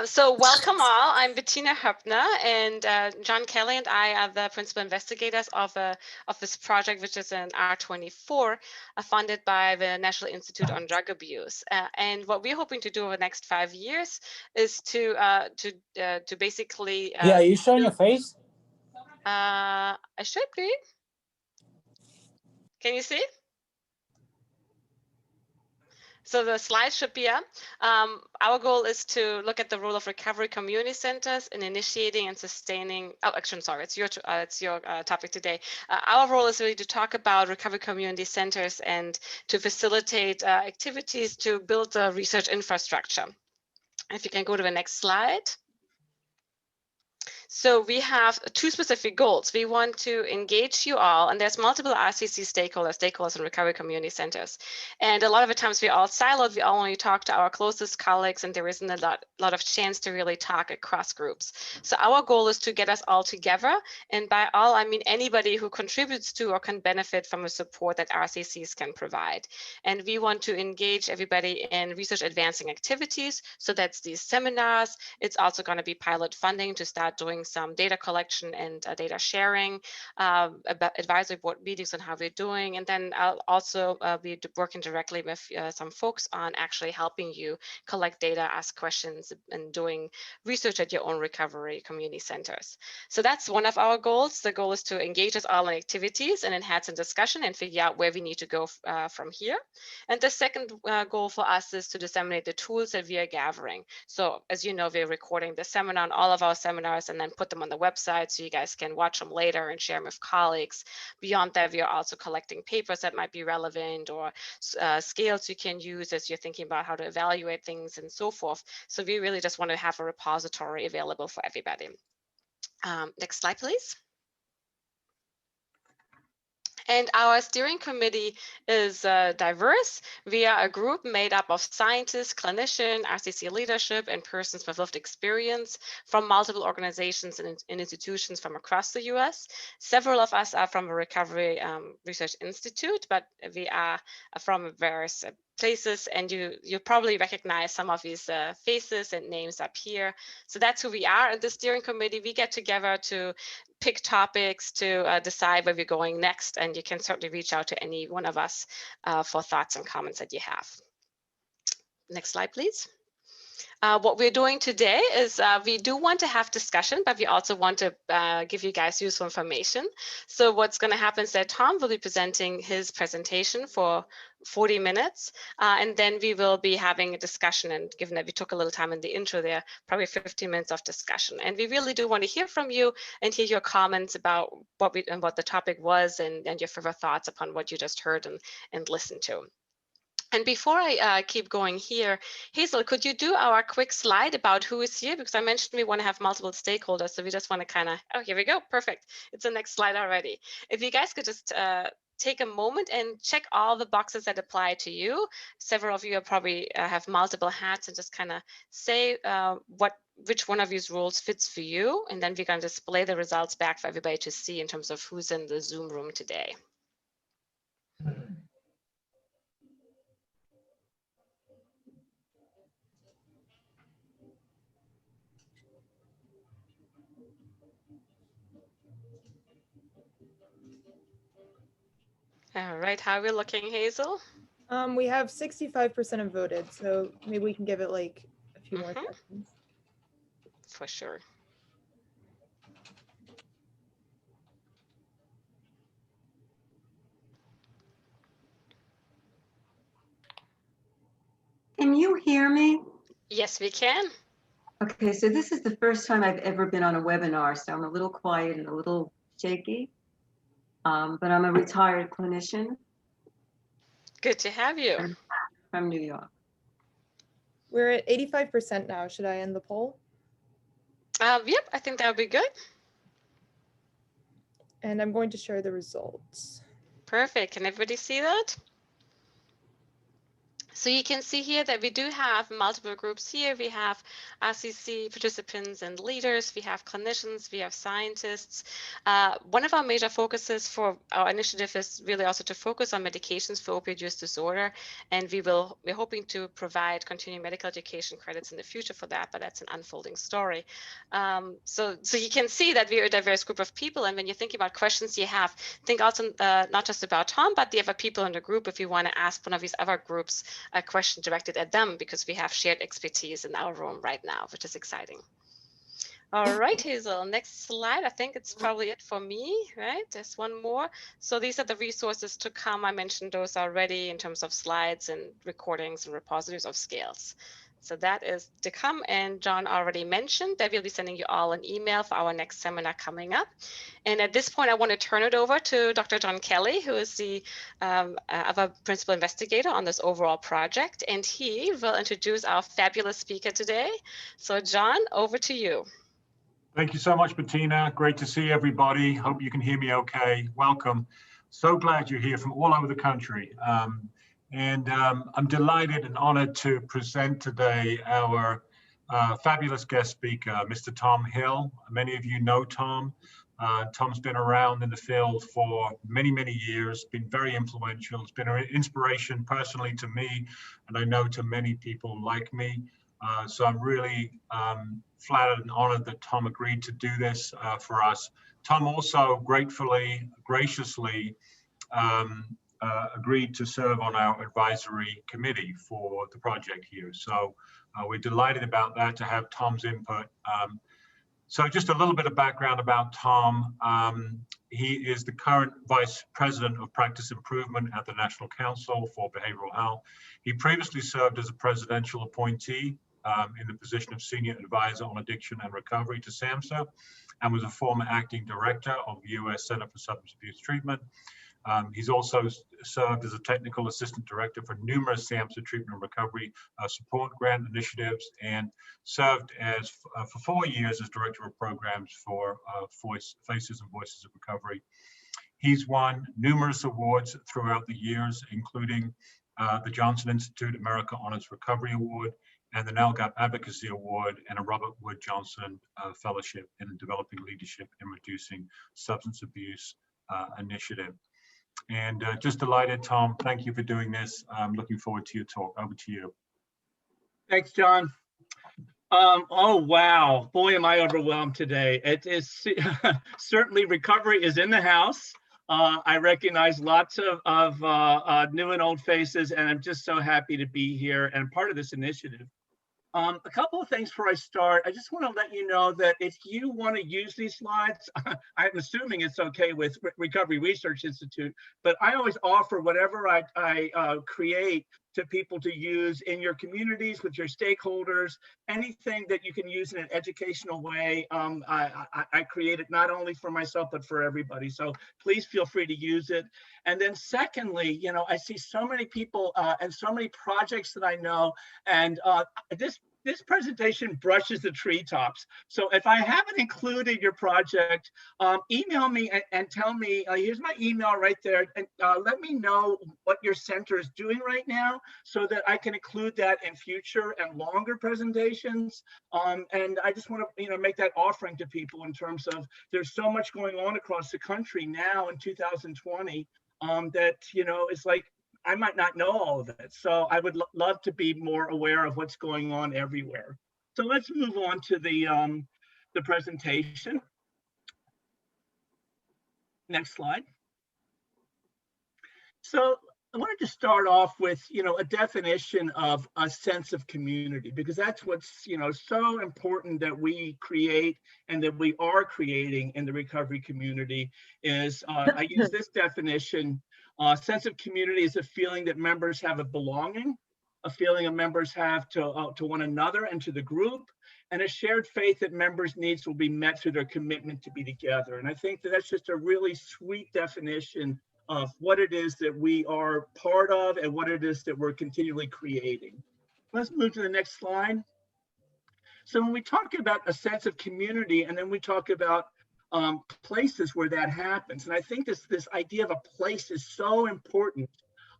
So welcome all. I'm Bettina Höppner, and John Kelly and I are the principal investigators of this project, which is an R24 funded by the National Institute on Drug Abuse. And what we're hoping to do over the next 5 years is to basically. Yeah, are you showing your face? I should be. Can you see? So the slides should be up. Our goal is to look at the role of recovery community centers in initiating and sustaining. Oh, actually, sorry, it's your topic today. Our role is really to talk about recovery community centers and to facilitate activities to build the research infrastructure. If you can go to the next slide. So we have two specific goals. We want to engage you all, and there's multiple RCC stakeholders in recovery community centers. And a lot of the times we're all siloed, we only talk to our closest colleagues, and there isn't a lot of chance to really talk across groups. So our goal is to get us all together, and by all, I mean anybody who contributes to or can benefit from the support that RCCs can provide. And we want to engage everybody in research advancing activities. So that's these seminars. It's also going to be pilot funding to start doing some data collection and data sharing, about advisory board meetings on how we're doing. And then I'll also be working directly with some folks on actually helping you collect data, ask questions, and doing research at your own recovery community centers. So that's one of our goals. The goal is to engage us all in activities and enhance a discussion and figure out where we need to go from here. And the second goal for us is to disseminate the tools that we are gathering. So as you know, we're recording the seminar and all of our seminars and then put them on the website so you guys can watch them later and share them with colleagues. Beyond that, we are also collecting papers that might be relevant or scales you can use as you're thinking about how to evaluate things and so forth. So we really just want to have a repository available for everybody. Next slide, please. And our steering committee is diverse. We are a group made up of scientists, clinicians, RCC leadership, and persons with lived experience from multiple organizations and institutions from across the US. Several of us are from a Recovery Research Institute, but we are from various places, and you probably recognize some of these faces and names up here. So that's who we are. In the steering committee, we get together to pick topics to decide where we're going next, and you can certainly reach out to any one of us for thoughts and comments that you have. Next slide, please. What we're doing today is we do want to have discussion, but we also want to give you guys useful information. So what's going to happen is that Tom will be presenting his presentation for 40 minutes, and then we will be having a discussion. And given that we took a little time in the intro there, probably 15 minutes of discussion. And we really do want to hear from you and hear your comments about what the topic was and your favorite thoughts upon what you just heard and listened to. And before I keep going here, Hazel, could you do our quick slide about who is here? Because I mentioned we want to have multiple stakeholders, so we just want to kind of, oh, here we go, perfect. It's the next slide already. If you guys could just take a moment and check all the boxes that apply to you. Several of you probably have multiple hats, and just kind of say which one of these roles fits for you, and then we're going to display the results back for everybody to see in terms of who's in the Zoom room today. All right, how are we looking, Hazel? We have 65% have voted, so maybe we can give it like a few more seconds. For sure. Can you hear me? Yes, we can. Okay, so this is the first time I've ever been on a webinar, so I'm a little quiet and a little shaky, but I'm a retired clinician. Good to have you. From New York. We're at 85% now. Should I end the poll? Yep, I think that would be good. And I'm going to share the results. Perfect. Can everybody see that? So you can see here that we do have multiple groups here. We have RCC participants and leaders, we have clinicians, we have scientists. One of our major focuses for our initiative is really also to focus on medications for opioid use disorder. And we're hoping to provide continuing medical education credits in the future for that, but that's an unfolding story. So you can see that we're a diverse group of people. And when you think about questions you have, think also not just about Tom, but the other people in the group if you want to ask one of these other groups a question directed at them, because we have shared expertise in our room right now, which is exciting. All right, Hazel, next slide. I think it's probably it for me, right? There's one more. So these are the resources to come. I mentioned those already in terms of slides and recordings and repositories of scales. So that is to come. And John already mentioned that we'll be sending you all an email for our next seminar coming up. And at this point, I want to turn it over to Dr. John Kelly, who is the other principal investigator on this overall project. And he will introduce our fabulous speaker today. So John, over to you. Thank you so much, Bettina. Great to see everybody. Hope you can hear me okay. Welcome. So glad you're here from all over the country. I'm delighted and honored to present today our fabulous guest speaker, Mr. Tom Hill. Many of you know Tom. Tom's been around in the field for many, many years, been very influential. It's been an inspiration personally to me, and I know to many people like me. So I'm really flattered and honored that Tom agreed to do this for us. Tom also graciously agreed to serve on our advisory committee for the project here. So we're delighted about that, to have Tom's input. So just a little bit of background about Tom. He is the current Vice President of Practice Improvement at the National Council for Behavioral Health. He previously served as a presidential appointee in the position of Senior Advisor on Addiction and Recovery to SAMHSA, and was a former acting director of the U.S. Center for Substance Abuse Treatment. He's also served as a technical assistant director for numerous SAMHSA treatment and recovery support grant initiatives, and served as for 4 years as director of programs for Faces and Voices of Recovery. He's won numerous awards throughout the years, including the Johnson Institute America Honors Recovery Award, and the NALGAP Advocacy Award, and a Robert Wood Johnson Fellowship in Developing Leadership in Reducing Substance Abuse initiative. And just delighted, Tom, thank you for doing this. I'm looking forward to your talk. Over to you. Thanks, John. Oh, wow. Boy, am I overwhelmed today. It is certainly recovery is in the house. I recognize lots of new and old faces, and I'm just so happy to be here and part of this initiative. A couple of things before I start. I just want to let you know that if you want to use these slides, I'm assuming it's okay with Recovery Research Institute, but I always offer whatever I create to people to use in your communities, with your stakeholders, anything that you can use in an educational way. I create it not only for myself, but for everybody. So please feel free to use it. And then secondly, you know, I see so many people and so many projects that I know, and this presentation brushes the treetops. So if I haven't included your project, email me and tell me, here's my email right there, and let me know what your center is doing right now so that I can include that in future and longer presentations. And I just want to, you know, make that offering to people in terms of there's so much going on across the country now in 2020 that, you know, it's like, I might not know all of it. So I would love to be more aware of what's going on everywhere. So let's move on to the presentation. Next slide. So I wanted to start off with, you know, a definition of a sense of community, because that's what's, you know, so important that we create and that we are creating in the recovery community is, I use this definition. Sense of community is a feeling that members have of belonging, a feeling of members have to one another and to the group, and a shared faith that members' needs will be met through their commitment to be together. And I think that that's just a really sweet definition of what it is that we are part of and what it is that we're continually creating. Let's move to the next slide. So when we talk about a sense of community, and then we talk about places where that happens. And I think this idea of a place is so important.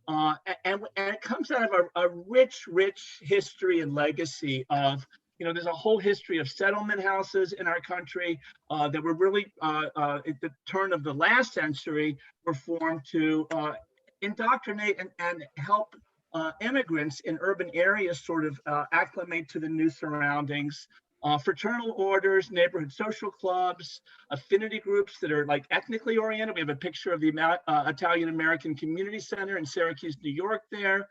And it comes out of a rich, rich history and legacy of, there's a whole history of settlement houses in our country that were really, at the turn of the last century, were formed to indoctrinate and help immigrants in urban areas sort of acclimate to the new surroundings. Fraternal orders, neighborhood social clubs, affinity groups that are like ethnically oriented. We have a picture of the Italian American Community Center in Syracuse, New York there.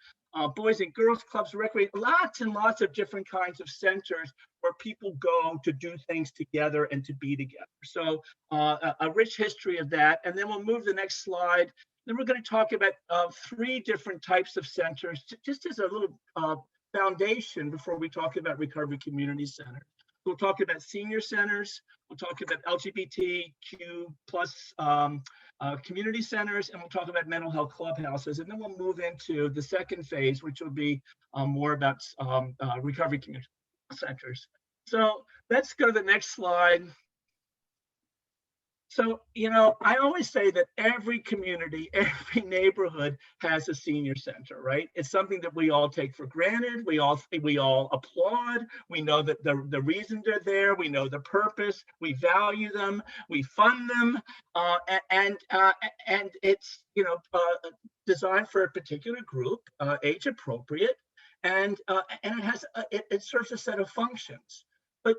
Boys and girls clubs, lots and lots of different kinds of centers where people go to do things together and to be together. So a rich history of that. And then we'll move to the next slide. Then we're going to talk about 3 different types of centers, just as a little foundation before we talk about recovery community centers. We'll talk about senior centers, we'll talk about LGBTQ plus community centers, and we'll talk about mental health clubhouses. And then we'll move into the second phase, which will be more about recovery community centers. So let's go to the next slide. So, I always say that every community, every neighborhood has a senior center, right? It's something that we all take for granted. We all applaud. We know that the reason they're there. We know the purpose. We value them. We fund them, and it's designed for a particular group, age appropriate, and it serves a set of functions. But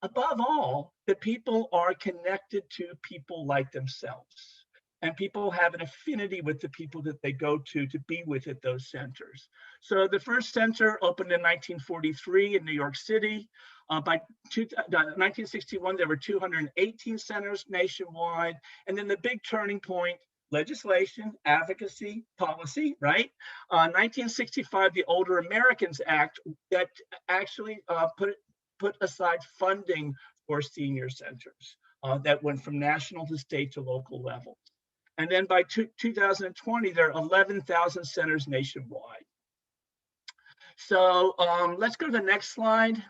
above all, the people are connected to people like themselves, and people have an affinity with the people that they go to be with at those centers. So the first center opened in 1943 in New York City. By 1961, there were 218 centers nationwide. And then the big turning point, legislation, advocacy, policy, right? 1965, the Older Americans Act that actually put aside funding for senior centers that went from national to state to local levels. And then by 2020, there are 11,000 centers nationwide. So let's go to the next slide.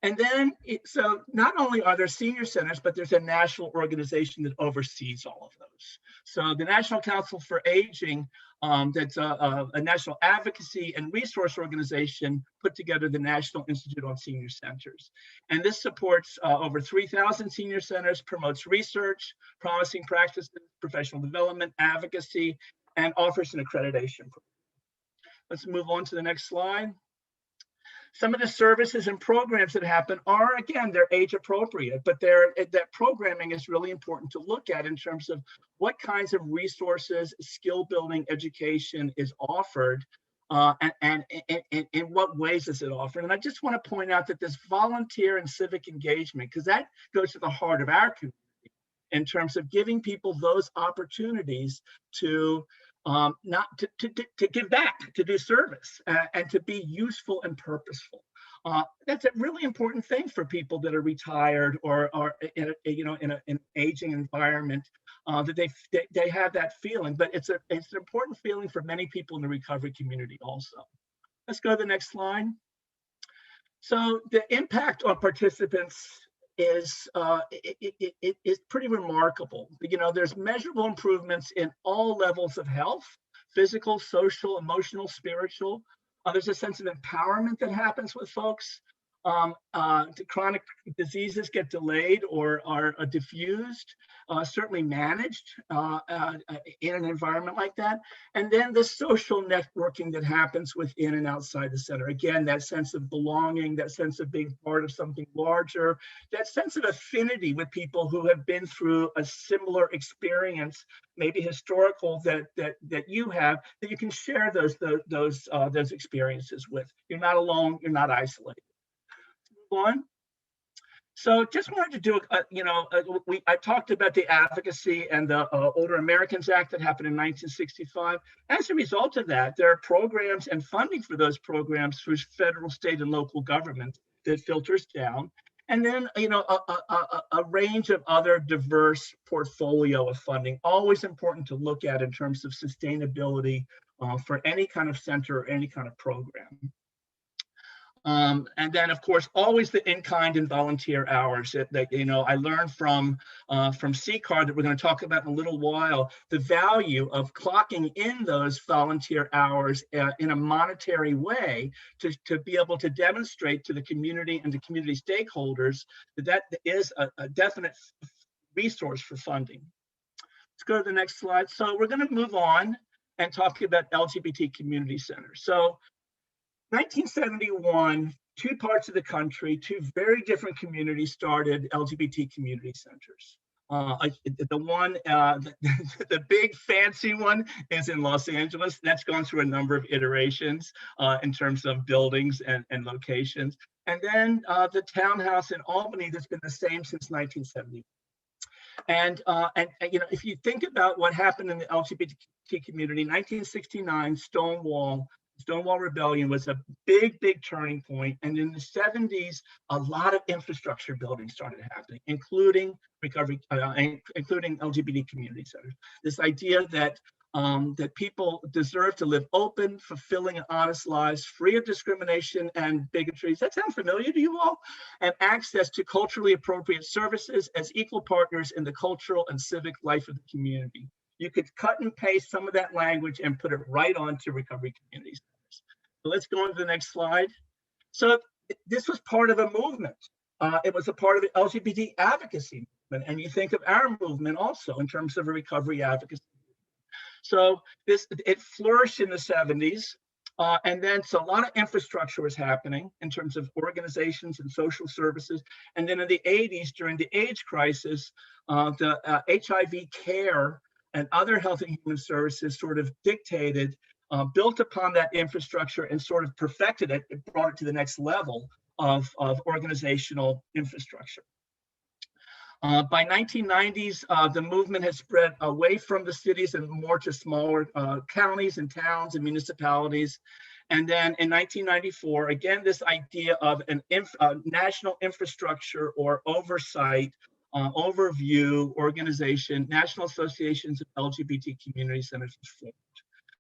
And then, so not only are there senior centers, but there's a national organization that oversees all of those. So the National Council for Aging, that's a national advocacy and resource organization, put together the National Institute on Senior Centers. And this supports over 3,000 senior centers, promotes research, promising practices, professional development, advocacy, and offers an accreditation program. Let's move on to the next slide. Some of the services and programs that happen are, again, they're age appropriate, but that programming is really important to look at in terms of what kinds of resources, skill building education is offered, and in what ways is it offered. And I just want to point out that this volunteer and civic engagement, because that goes to the heart of our community in terms of giving people those opportunities to to give back, to do service, and to be useful and purposeful. That's a really important thing for people that are retired or in an aging environment, that they have that feeling. But it's an important feeling for many people in the recovery community also. Let's go to the next slide. So the impact on participants is pretty remarkable. There's measurable improvements in all levels of health, physical, social, emotional, spiritual. There's a sense of empowerment that happens with folks. The chronic diseases get delayed or are diffused, certainly managed in an environment like that. And then the social networking that happens within and outside the center. Again, that sense of belonging, that sense of being part of something larger, that sense of affinity with people who have been through a similar experience, maybe historical that you have, that you can share those experiences with. You're not alone, you're not isolated. On. So just wanted to do, I talked about the advocacy and the Older Americans Act that happened in 1965. As a result of that, there are programs and funding for those programs through federal, state, and local government that filters down. And then, a range of other diverse portfolio of funding, always important to look at in terms of sustainability for any kind of center or any kind of program. And then, of course, always the in-kind and volunteer hours that you know, I learned from CCAR that we're going to talk about in a little while, the value of clocking in those volunteer hours in a monetary way to be able to demonstrate to the community and the community stakeholders that that is a definite resource for funding. Let's go to the next slide. So we're going to move on and talk about LGBT community centers. So 1971, two parts of the country, two very different communities started LGBT community centers. The big fancy one is in Los Angeles. That's gone through a number of iterations in terms of buildings and locations. And then the townhouse in Albany that's been the same since 1970. And you know, if you think about what happened in the LGBT community, 1969, Stonewall Rebellion was a big turning point. And in the 70s, a lot of infrastructure building started happening, including including LGBT community centers. This idea that that people deserve to live open, fulfilling, and honest lives, free of discrimination and bigotry. Does that sound familiar to you all? And access to culturally appropriate services as equal partners in the cultural and civic life of the community. You could cut and paste some of that language and put it right onto recovery community centers. So let's go on to the next slide. So this was part of a movement. It was a part of the LGBT advocacy movement. And you think of our movement also in terms of a recovery advocacy. So it flourished in the 70s. And then so a lot of infrastructure was happening in terms of organizations and social services. And then in the 80s, during the AIDS crisis, the HIV care and other health and human services sort of dictated, built upon that infrastructure and sort of perfected it, brought it to the next level of organizational infrastructure. By 1990s, the movement has spread away from the cities and more to smaller counties and towns and municipalities. And then in 1994, again, this idea of a national infrastructure or oversight, overview organization, National Associations of LGBT Community Centers was formed.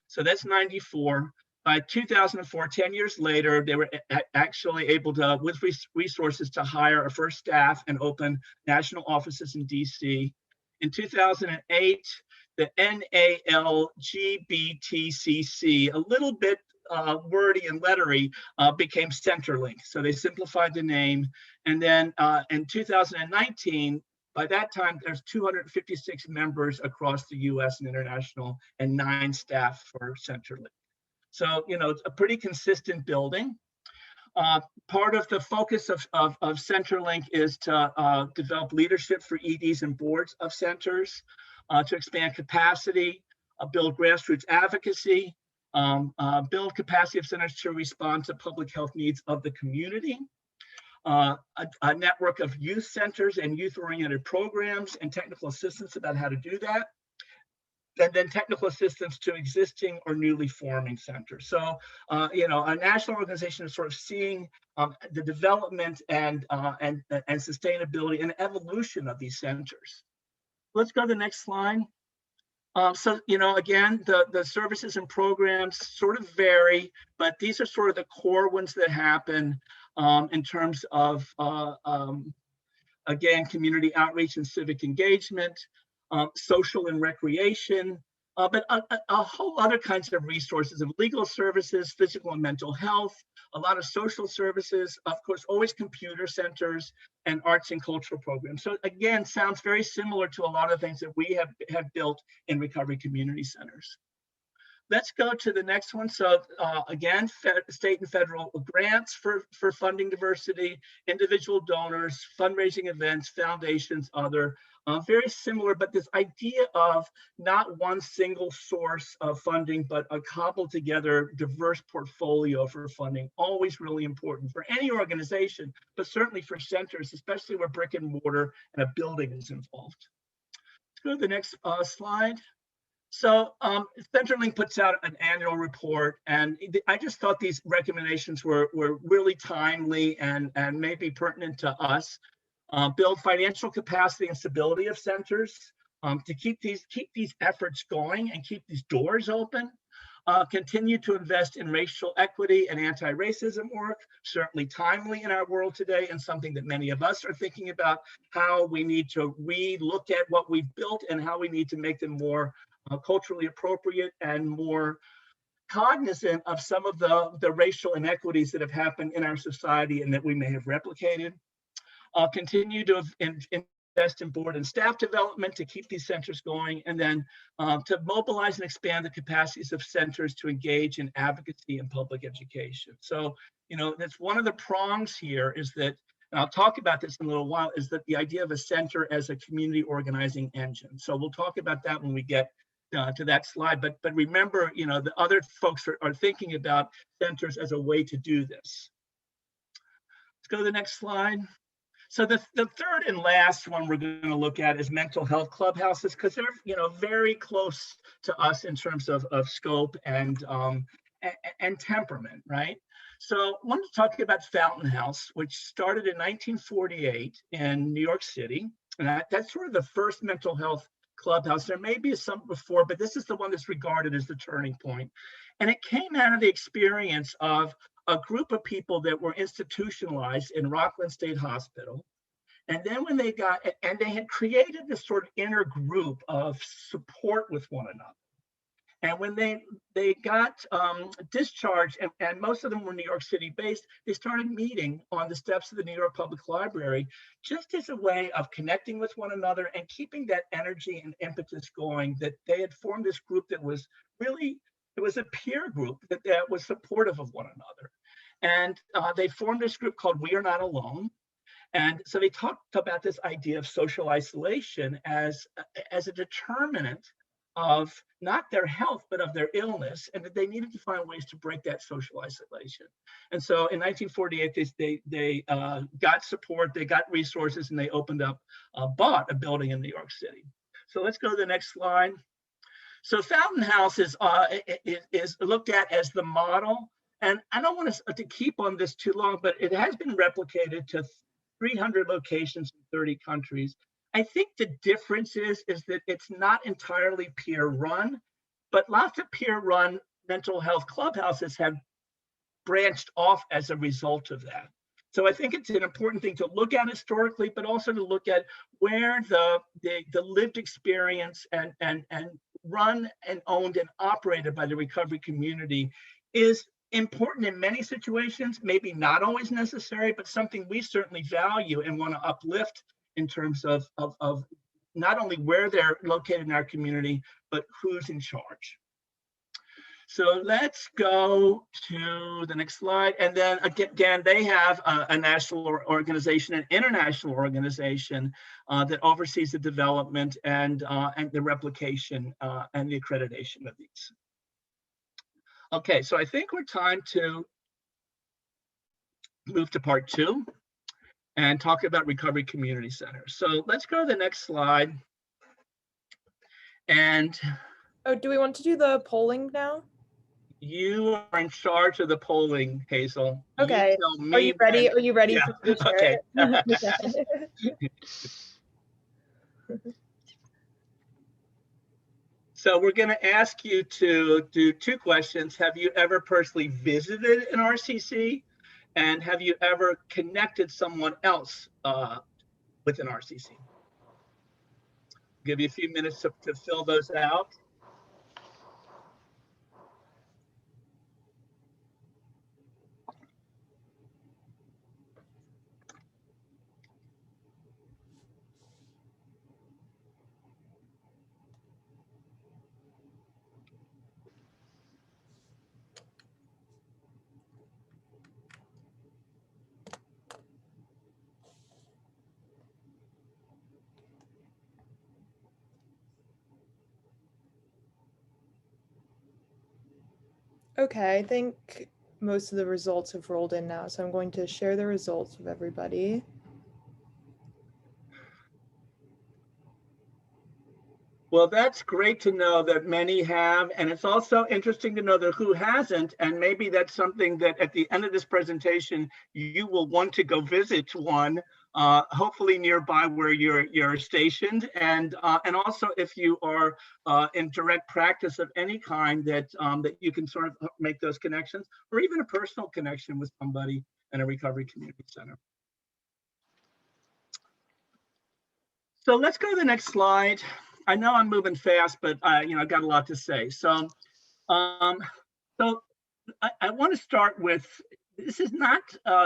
So that's 94. By 2004, 10 years later, they were actually able to, with resources, to hire a first staff and open national offices in DC. In 2008, the NALGBTCC, a little bit wordy and lettery, became Centerlink. So they simplified the name. And then in 2019, by that time, there's 256 members across the US and international and 9 staff for Centerlink. So, you know, it's a pretty consistent building. Part of the focus of Centerlink is to develop leadership for EDs and boards of centers, to expand capacity, build grassroots advocacy, build capacity of centers to respond to public health needs of the community, a network of youth centers and youth-oriented programs and technical assistance about how to do that. And then technical assistance to existing or newly forming centers. So, you know, a national organization is sort of seeing the development and sustainability and evolution of these centers. Let's go to the next slide. So, you know, again, the services and programs sort of vary, but these are sort of the core ones that happen in terms of, again, community outreach and civic engagement, social and recreation, but a whole other kinds of resources of legal services, physical and mental health, a lot of social services, of course, always computer centers and arts and cultural programs. So again, sounds very similar to a lot of things that we have built in recovery community centers. Let's go to the next one. So again, state and federal grants for funding diversity, individual donors, fundraising events, foundations, other. Very similar, but this idea of not one single source of funding, but a cobbled together diverse portfolio for funding, always really important for any organization, but certainly for centers, especially where brick and mortar and a building is involved. Let's go to the next slide. So Centerlink puts out an annual report, and I just thought these recommendations were really timely and maybe pertinent to us. Build financial capacity and stability of centers to keep these efforts going and keep these doors open. Continue to invest in racial equity and anti-racism work, certainly timely in our world today, and something that many of us are thinking about, how we need to re-look at what we've built and how we need to make them more culturally appropriate and more cognizant of some of the racial inequities that have happened in our society and that we may have replicated. Continue to invest in board and staff development to keep these centers going, and then to mobilize and expand the capacities of centers to engage in advocacy and public education. So, that's one of the prongs here, is that, and I'll talk about this in a little while, is that the idea of a center as a community organizing engine. So we'll talk about that when we get to that slide, but remember, the other folks are thinking about centers as a way to do this. Let's go to the next slide. So the third and last one we're going to look at is mental health clubhouses, because they're very close to us in terms of scope and temperament, right? So I wanted to talk about Fountain House, which started in 1948 in New York City, and that's sort of the first mental health clubhouse. There may be some before, but this is the one that's regarded as the turning point. And it came out of the experience of a group of people that were institutionalized in Rockland State Hospital. And then when they had created this sort of inner group of support with one another. And when they got discharged, and most of them were New York City based, they started meeting on the steps of the New York Public Library, just as a way of connecting with one another and keeping that energy and impetus going, that they had formed this group that was really, it was a peer group that was supportive of one another. And they formed this group called We Are Not Alone. And so they talked about this idea of social isolation as a determinant of not their health, but of their illness, and that they needed to find ways to break that social isolation. And so in 1948, they got support, they got resources, and they bought a building in New York City. So let's go to the next slide. So Fountain House is looked at as the model, and I don't want to keep on this too long, but it has been replicated to 300 locations in 30 countries. I think the difference is that it's not entirely peer run, but lots of peer run mental health clubhouses have branched off as a result of that. So I think it's an important thing to look at historically, but also to look at where the lived experience and run and owned and operated by the recovery community is important in many situations, maybe not always necessary, but something we certainly value and want to uplift in terms of not only where they're located in our community, but who's in charge. So let's go to the next slide. And then again, they have a national organization, an international organization that oversees the development and the replication and the accreditation of these. Okay, so I think we're time to move to part 2 and talk about recovery community centers. So let's go to the next slide. And do we want to do the polling now? You are in charge of the polling, Hazel. Okay. You tell me Are you ready? when... Are you ready yeah. to share it? So we're going to ask you to do 2 questions. Have you ever personally visited an RCC? And have you ever connected someone else with an RCC? I'll give you a few minutes to fill those out. Okay, I think most of the results have rolled in now, so I'm going to share the results with everybody. Well, that's great to know that many have, and it's also interesting to know that who hasn't, and maybe that's something that at the end of this presentation, you will want to go visit one hopefully nearby where you're stationed, and also if you are in direct practice of any kind, that you can sort of make those connections, or even a personal connection with somebody in a recovery community center. So let's go to the next slide. I know I'm moving fast, but I've got a lot to say. So I want to start with, this is not,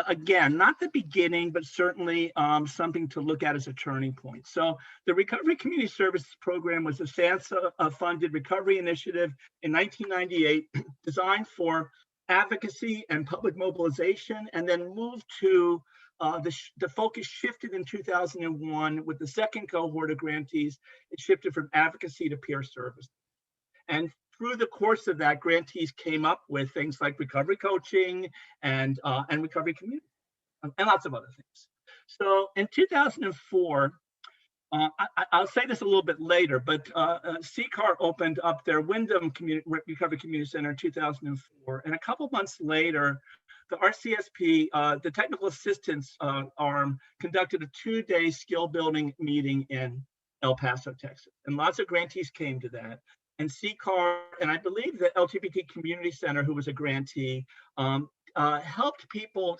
again, not the beginning, but certainly something to look at as a turning point. So the Recovery Community Services Program was a SANSA-funded recovery initiative in 1998 designed for advocacy and public mobilization, and then moved to the focus shifted in 2001 with the second cohort of grantees. It shifted from advocacy to peer service. And through the course of that, grantees came up with things like recovery coaching and recovery community, and lots of other things. So in 2004, I'll say this a little bit later, but CCAR opened up their Wyndham Recovery Community Center in 2004. And a couple months later, the RCSP, the technical assistance arm, conducted a 2-day skill building meeting in El Paso, Texas. And lots of grantees came to that. And CCAR, and I believe the LGBT Community Center, who was a grantee, helped people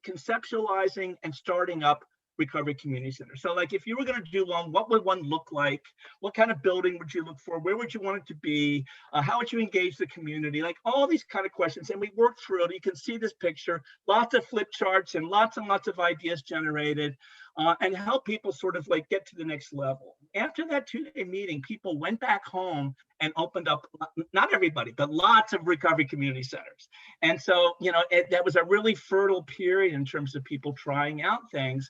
conceptualizing and starting up recovery community center. So like if you were going to do one, what would one look like? What kind of building would you look for? Where would you want it to be? How would you engage the community? Like all these kind of questions. And we worked through it. You can see this picture, lots of flip charts and lots of ideas generated, and help people sort of like get to the next level. After that 2-day meeting, people went back home and opened up, not everybody, but lots of recovery community centers. And so, that was a really fertile period in terms of people trying out things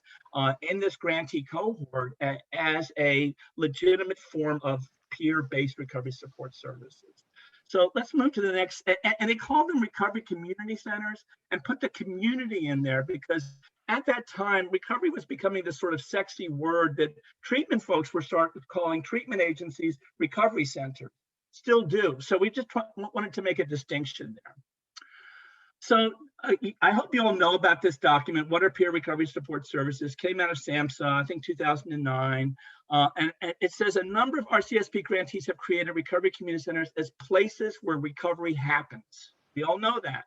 in this grantee cohort as a legitimate form of peer-based recovery support services. So let's move to the next, and they call them recovery community centers and put the community in there because at that time, recovery was becoming this sort of sexy word that treatment folks were starting calling treatment agencies recovery centers, still do. So we just wanted to make a distinction there. So I hope you all know about this document, What are Peer Recovery Support Services? Came out of SAMHSA, I think 2009. And it says a number of RCSP grantees have created recovery community centers as places where recovery happens. We all know that.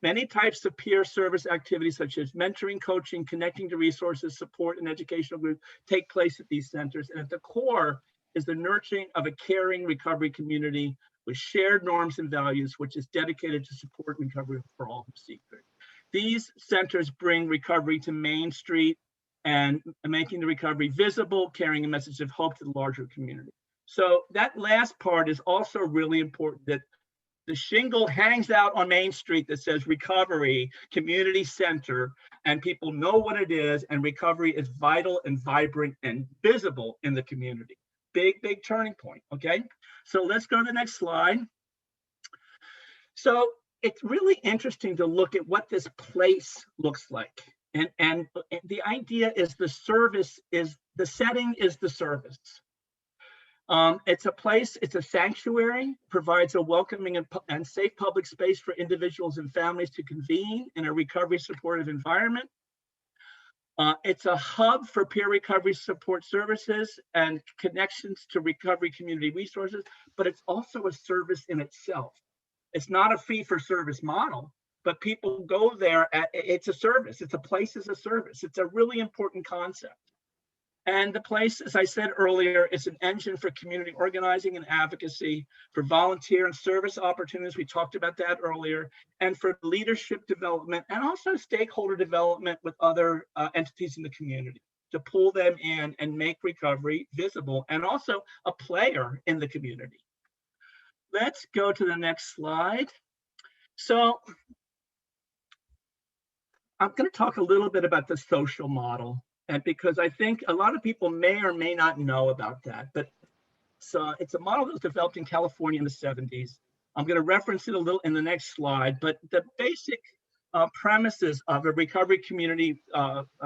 Many types of peer service activities such as mentoring, coaching, connecting to resources, support, and educational groups take place at these centers. And at the core is the nurturing of a caring recovery community with shared norms and values, which is dedicated to support and recovery for all who seek it. These centers bring recovery to Main Street and making the recovery visible, carrying a message of hope to the larger community. So that last part is also really important, that the shingle hangs out on Main Street that says Recovery Community Center, and people know what it is, and recovery is vital and vibrant and visible in the community. Big turning point, okay? So let's go to the next slide. So it's really interesting to look at what this place looks like. And the idea is the service is, the setting is the service. It's a place, it's a sanctuary, provides a welcoming and safe public space for individuals and families to convene in a recovery supportive environment. It's a hub for peer recovery support services and connections to recovery community resources, but it's also a service in itself. It's not a fee-for-service model, but people go there, it's a service. It's a place as a service. It's a really important concept. And the place, as I said earlier, is an engine for community organizing and advocacy, for volunteer and service opportunities. We talked about that earlier, and for leadership development and also stakeholder development with other entities in the community to pull them in and make recovery visible, and also a player in the community. Let's go to the next slide. So I'm going to talk a little bit about the social model. And because I think a lot of people may or may not know about that, but it's a model that was developed in California in the 70s. I'm going to reference it a little in the next slide, but the basic premises of a recovery community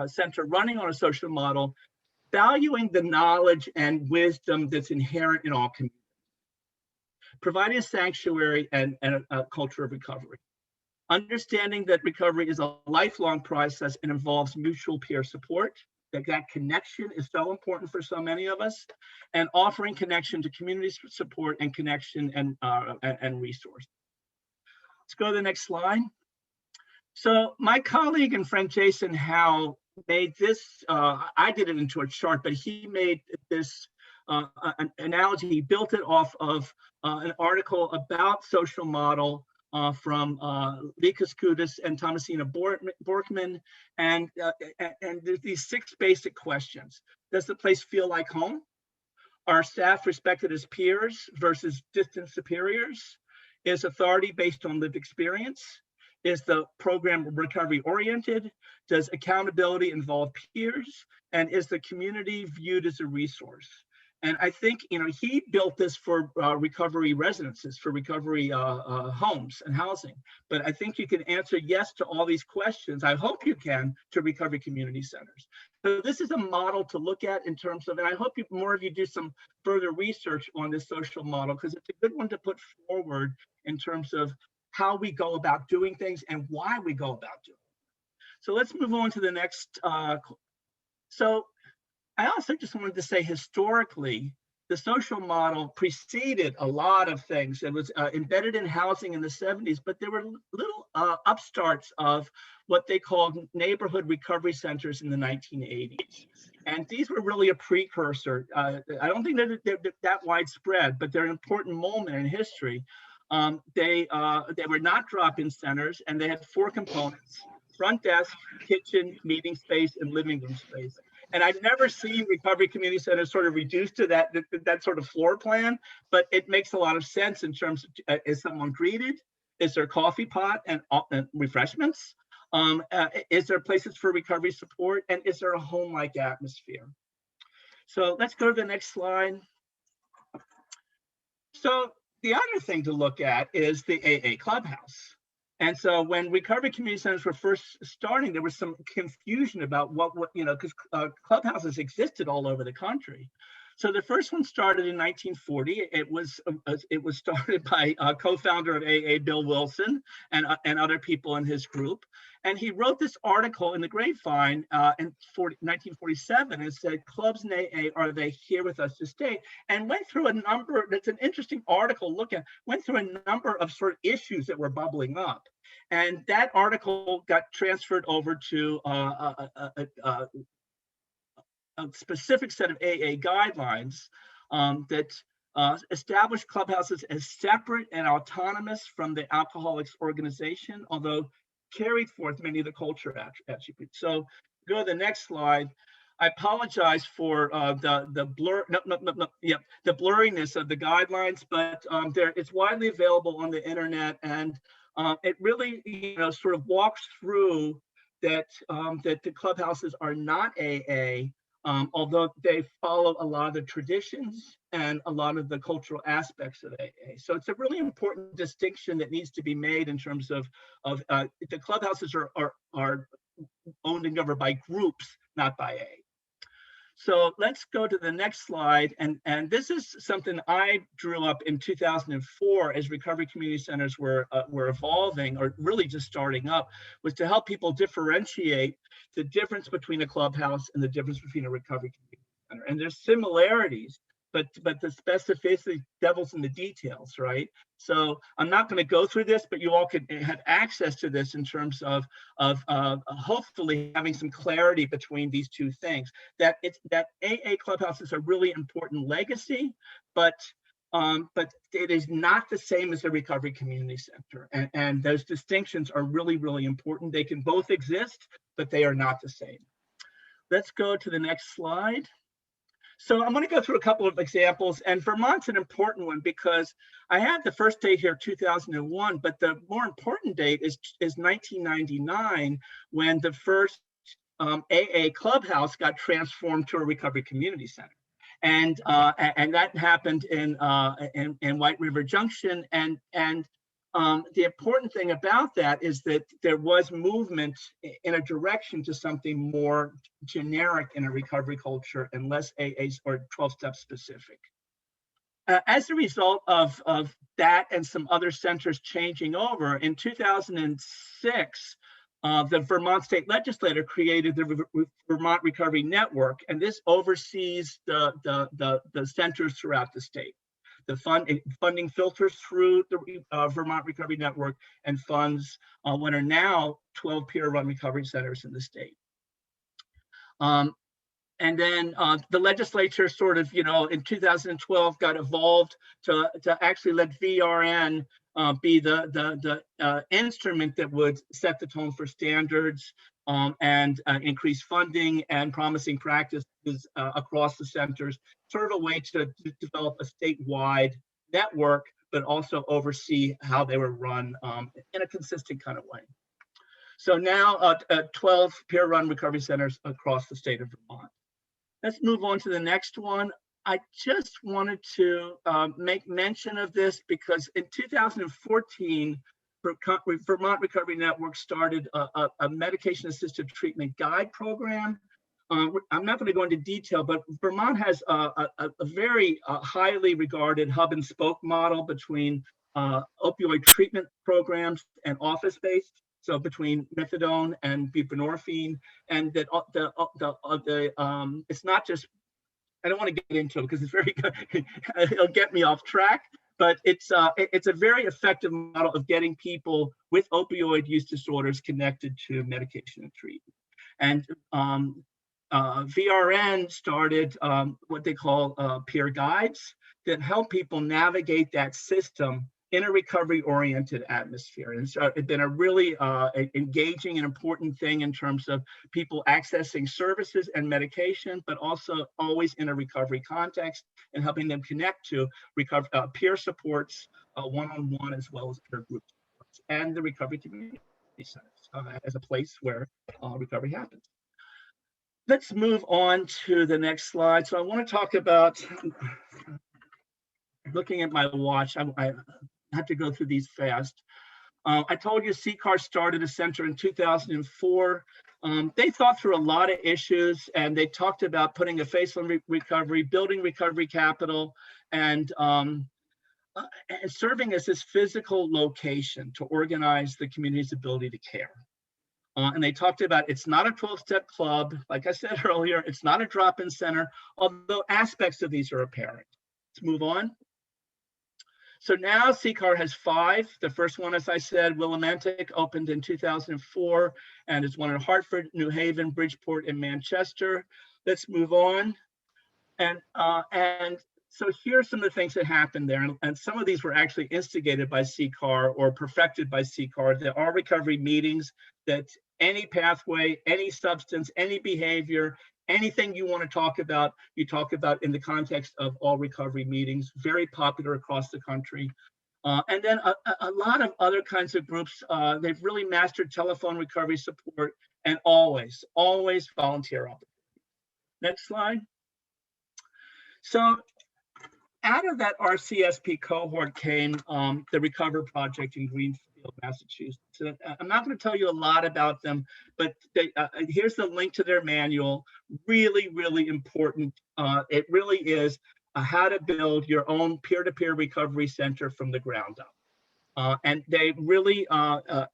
center running on a social model, valuing the knowledge and wisdom that's inherent in all communities, providing a sanctuary and a culture of recovery. Understanding that recovery is a lifelong process and involves mutual peer support, that connection is so important for so many of us, and offering connection to community support and connection and resource. Let's go to the next slide. So my colleague and friend Jason Howe made this, I did it into a chart, but he made this an analogy. He built it off of an article about social model from Likas Kudus and Thomasina Borkman. And there's these 6 basic questions. Does the place feel like home? Are staff respected as peers versus distant superiors? Is authority based on lived experience? Is the program recovery oriented? Does accountability involve peers? And is the community viewed as a resource? And I think, you know, he built this for recovery residences, for recovery homes and housing. But I think you can answer yes to all these questions. I hope you can, to recovery community centers. So this is a model to look at in terms of, and I hope more of you do some further research on this social model, because it's a good one to put forward in terms of how we go about doing things and why we go about doing it. So let's move on to the next. So I also just wanted to say, historically, the social model preceded a lot of things. It was embedded in housing in the 70s, but there were little upstarts of what they called neighborhood recovery centers in the 1980s. And these were really a precursor. I don't think they're that widespread, but they're an important moment in history. They were not drop-in centers, and they had 4 components: front desk, kitchen, meeting space, and living room space. And I've never seen recovery community centers sort of reduced to that sort of floor plan, but it makes a lot of sense in terms of, is someone greeted? Is there a coffee pot and refreshments? Is there places for recovery support? And is there a home-like atmosphere? So let's go to the next slide. So the other thing to look at is the AA Clubhouse. And so when recovery community centers were first starting, there was some confusion about what you know, because clubhouses existed all over the country. So the first one started in 1940. It was started by co-founder of AA, Bill Wilson, and other people in his group. And he wrote this article in the Grapevine in 1947 and said, "Clubs in AA, are they here with us to stay?" And went through a number. That's an interesting article. Went through a number of sort of issues that were bubbling up. And that article got transferred over to a specific set of AA guidelines that established clubhouses as separate and autonomous from the Alcoholics Organization, although carried forth many of the culture attributes. So go to the next slide. I apologize for the blurriness of the guidelines, but it's widely available on the internet, and it really, you know, sort of walks through that that the clubhouses are not AA, although they follow a lot of the traditions and a lot of the cultural aspects of AA. So it's a really important distinction that needs to be made in terms of the clubhouses are owned and governed by groups, not by AA. So let's go to the next slide. And this is something I drew up in 2004 as recovery community centers were evolving, or really just starting up, was to help people differentiate the difference between a clubhouse and the difference between a recovery community center. And there's similarities, but the specificity, devil's in the details, right? So I'm not going to go through this, but you all could have access to this in terms of hopefully having some clarity between these two things. That AA clubhouses are really important legacy, but it is not the same as a recovery community center, and those distinctions are really, really important. They can both exist, but they are not the same. Let's go to the next slide. So I'm going to go through a couple of examples, and Vermont's an important one because I had the first date here, 2001, but the more important date is 1999, when the first AA clubhouse got transformed to a recovery community center. And that happened in White River Junction, and the important thing about that is that there was movement in a direction to something more generic in a recovery culture and less AA's or 12-step specific. As a result of that and some other centers changing over, in 2006, the Vermont state legislature created the Vermont Recovery Network, and this oversees the centers throughout the state. The funding filters through the Vermont Recovery Network and funds what are now 12 peer-run recovery centers in the state. And then the legislature sort of, in 2012 got evolved to actually let VRN be the instrument that would set the tone for standards and increase funding and promising practices across the centers, sort of a way to develop a statewide network, but also oversee how they were run in a consistent kind of way. So now 12 peer-run recovery centers across the state of Vermont. Let's move on to the next one. I just wanted to make mention of this because in 2014, Vermont Recovery Network started a medication-assisted treatment guide program. I'm not going to go into detail, but Vermont has a very highly regarded hub and spoke model between opioid treatment programs and office-based. So between methadone and buprenorphine, and that it's not just, I don't want to get into it because it's very good. It'll get me off track, but it's a very effective model of getting people with opioid use disorders connected to medication and treatment. And VRN started what they call peer guides that help people navigate that system in a recovery-oriented atmosphere. And so it's been a really engaging and important thing in terms of people accessing services and medication, but also always in a recovery context and helping them connect to peer supports, one-on-one, as well as peer group supports, and the recovery community centers as a place where recovery happens. Let's move on to the next slide. So I want to talk about, looking at my watch, I have to go through these fast. I told you CCAR started a center in 2004. They thought through a lot of issues, and they talked about putting a face on recovery, building recovery capital, and serving as this physical location to organize the community's ability to care. And they talked about it's not a 12-step club. Like I said earlier, it's not a drop-in center, although aspects of these are apparent. Let's move on. So now CCAR has 5. The first one, as I said, Willimantic, opened in 2004, and is one in Hartford, New Haven, Bridgeport, and Manchester. Let's move on. And so here are some of the things that happened there, and some of these were actually instigated by CCAR or perfected by CCAR. There are recovery meetings that any pathway, any substance, any behavior, anything you want to talk about, you talk about in the context of all recovery meetings, very popular across the country. And then a lot of other kinds of groups, they've really mastered telephone recovery support and always volunteer opportunities. Next slide. So out of that RCSP cohort came the Recover Project in Greenfield, Massachusetts. So I'm not going to tell you a lot about them, but here's the link to their manual. Really, really important. It really is how to build your own peer-to-peer recovery center from the ground up. And they really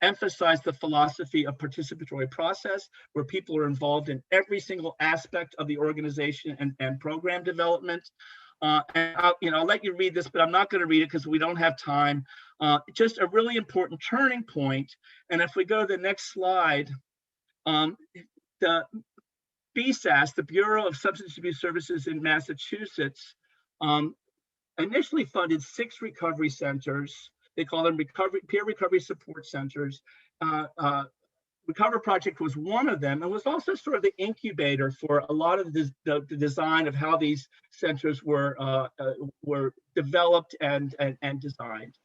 emphasize the philosophy of participatory process, where people are involved in every single aspect of the organization and program development. And I'll let you read this, but I'm not going to read it because we don't have time. Just a really important turning point. And if we go to the next slide, the BSAS, the Bureau of Substance Abuse Services in Massachusetts, initially funded 6 recovery centers. They call them peer recovery support centers. Recover Project was one of them, and was also sort of the incubator for a lot of the design of how these centers were developed and designed.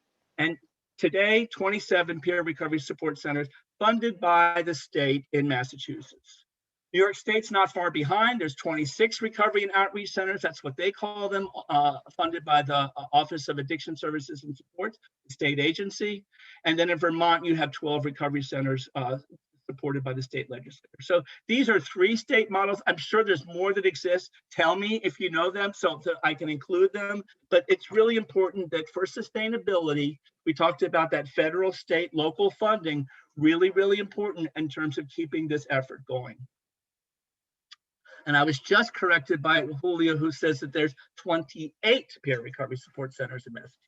And today, 27 peer recovery support centers funded by the state in Massachusetts. New York State's not far behind. There's 26 recovery and outreach centers. That's what they call them, funded by the Office of Addiction Services and Support, the state agency. And then in Vermont, you have 12 recovery centers supported by the state legislature. So these are 3 state models. I'm sure there's more that exist. Tell me if you know them so that I can include them. But it's really important that for sustainability, we talked about that federal, state, local funding, really, really important in terms of keeping this effort going. And I was just corrected by Julio, who says that there's 28 peer recovery support centers in Massachusetts.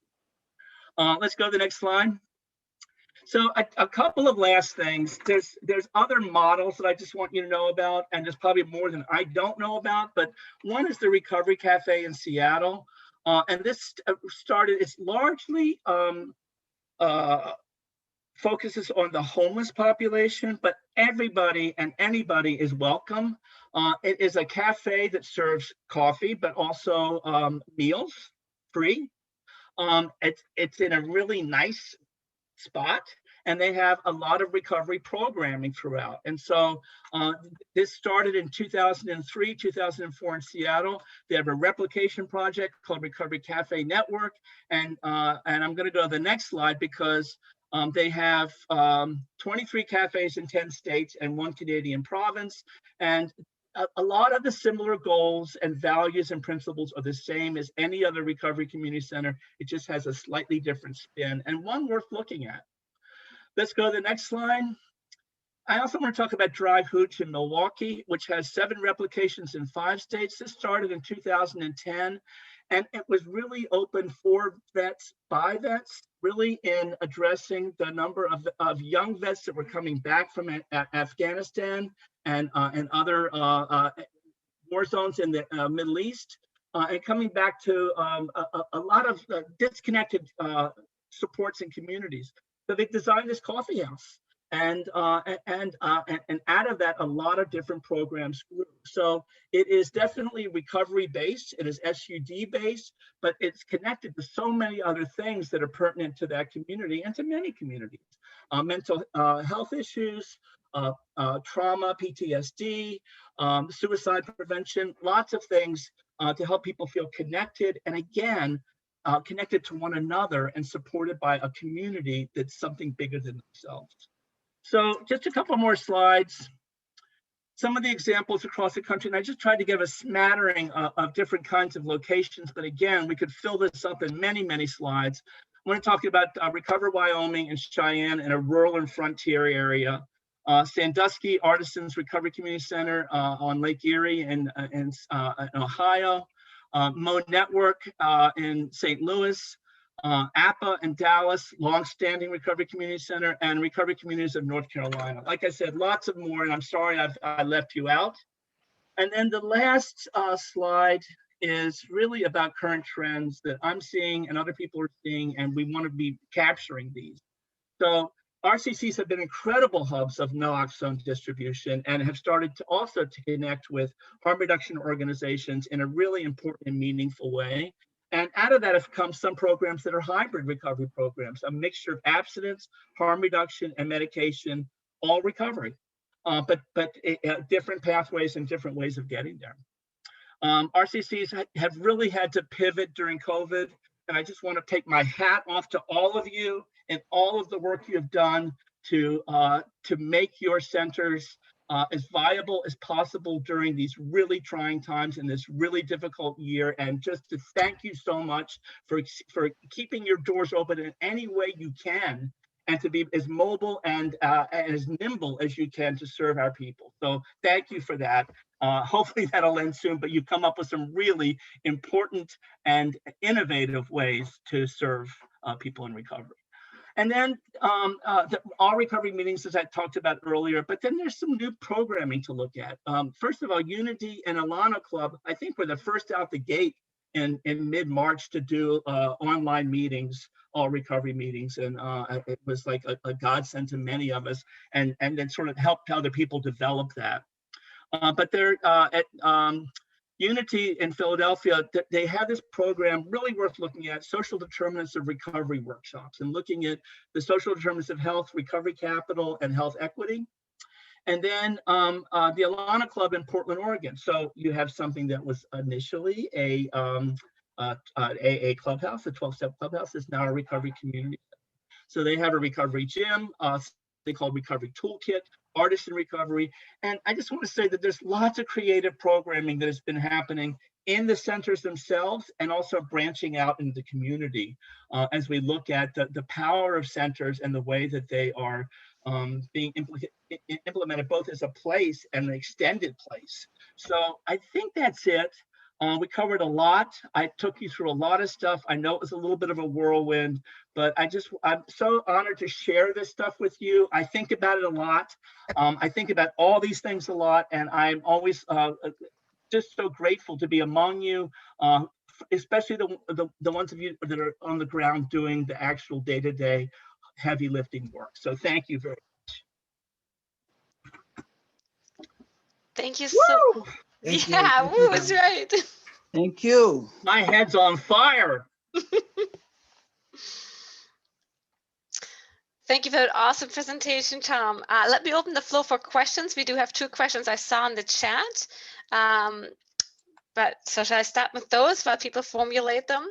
Let's go to the next slide. So a couple of last things. There's other models that I just want you to know about, and there's probably more than I don't know about, but one is the Recovery Café in Seattle. And this started, it's largely focuses on the homeless population, but everybody and anybody is welcome. It is a cafe that serves coffee, but also meals free. It's in a really nice spot, and they have a lot of recovery programming throughout. And so this started in 2003, 2004 in Seattle. They have a replication project called Recovery Cafe Network. And I'm going to go to the next slide because they have 23 cafes in 10 states and 1 Canadian province. And a lot of the similar goals and values and principles are the same as any other recovery community center. It just has a slightly different spin and one worth looking at. Let's go to the next slide. I also want to talk about Dry Hooch in Milwaukee, which has 7 replications in 5 states. This started in 2010, and it was really open for vets, by vets, really in addressing the number of young vets that were coming back from Afghanistan and other war zones in the Middle East, and coming back to a lot of disconnected supports and communities. So they designed this coffee house, and out of that, a lot of different programs grew. So it is definitely recovery based. It is SUD based, but it's connected to so many other things that are pertinent to that community and to many communities. Mental health issues, trauma, PTSD, suicide prevention, lots of things to help people feel connected. And again, connected to one another and supported by a community that's something bigger than themselves. So just a couple more slides. Some of the examples across the country, and I just tried to give a smattering of different kinds of locations, but again, we could fill this up in many, many slides. I want to talk about Recover Wyoming and Cheyenne in a rural and frontier area. Sandusky Artisans Recovery Community Center on Lake Erie in Ohio. Mo Network in St. Louis, APA in Dallas, longstanding Recovery Community Center, and Recovery Communities of North Carolina. Like I said, lots of more, and I'm sorry I left you out. And then the last slide is really about current trends that I'm seeing and other people are seeing, and we want to be capturing these. So RCCs have been incredible hubs of naloxone distribution and have started to also to connect with harm reduction organizations in a really important and meaningful way. And out of that have come some programs that are hybrid recovery programs, a mixture of abstinence, harm reduction, and medication, all recovery, but different pathways and different ways of getting there. RCCs have really had to pivot during COVID, and I just want to take my hat off to all of you and all of the work you have done to make your centers as viable as possible during these really trying times in this really difficult year. And just to thank you so much for keeping your doors open in any way you can, and to be as mobile and as nimble as you can to serve our people. So thank you for that. Hopefully that'll end soon, but you've come up with some really important and innovative ways to serve people in recovery. And then all recovery meetings, as I talked about earlier, but then there's some new programming to look at. First of all, Unity and Alana Club, I think were the first out the gate in mid-March to do online meetings, all recovery meetings. And it was like a godsend to many of us, and then sort of helped other people develop that. But they're at Unity in Philadelphia, they have this program really worth looking at, social determinants of recovery workshops, and looking at the social determinants of health, recovery capital, and health equity. And then the Alana Club in Portland, Oregon. So you have something that was initially a clubhouse, a 12-step clubhouse, is now a recovery community. So they have a recovery gym, something called Recovery Toolkit, Artists in Recovery. And I just want to say that there's lots of creative programming that has been happening in the centers themselves and also branching out into the community as we look at the power of centers and the way that they are being implemented both as a place and an extended place. So I think that's it. We covered a lot. I took you through a lot of stuff. I know it was a little bit of a whirlwind, but I'm so honored to share this stuff with you. I think about it a lot. I think about all these things a lot, and I'm always just so grateful to be among you, especially the ones of you that are on the ground doing the actual day-to-day heavy lifting work. So thank you very much. Thank you Woo! so. Thank you. Yeah, Thank woo, you. that's right. Thank you. My head's on fire. Thank you for that awesome presentation, Tom. Let me open the floor for questions. We do have 2 questions I saw in the chat. But so shall I start with those while people formulate them?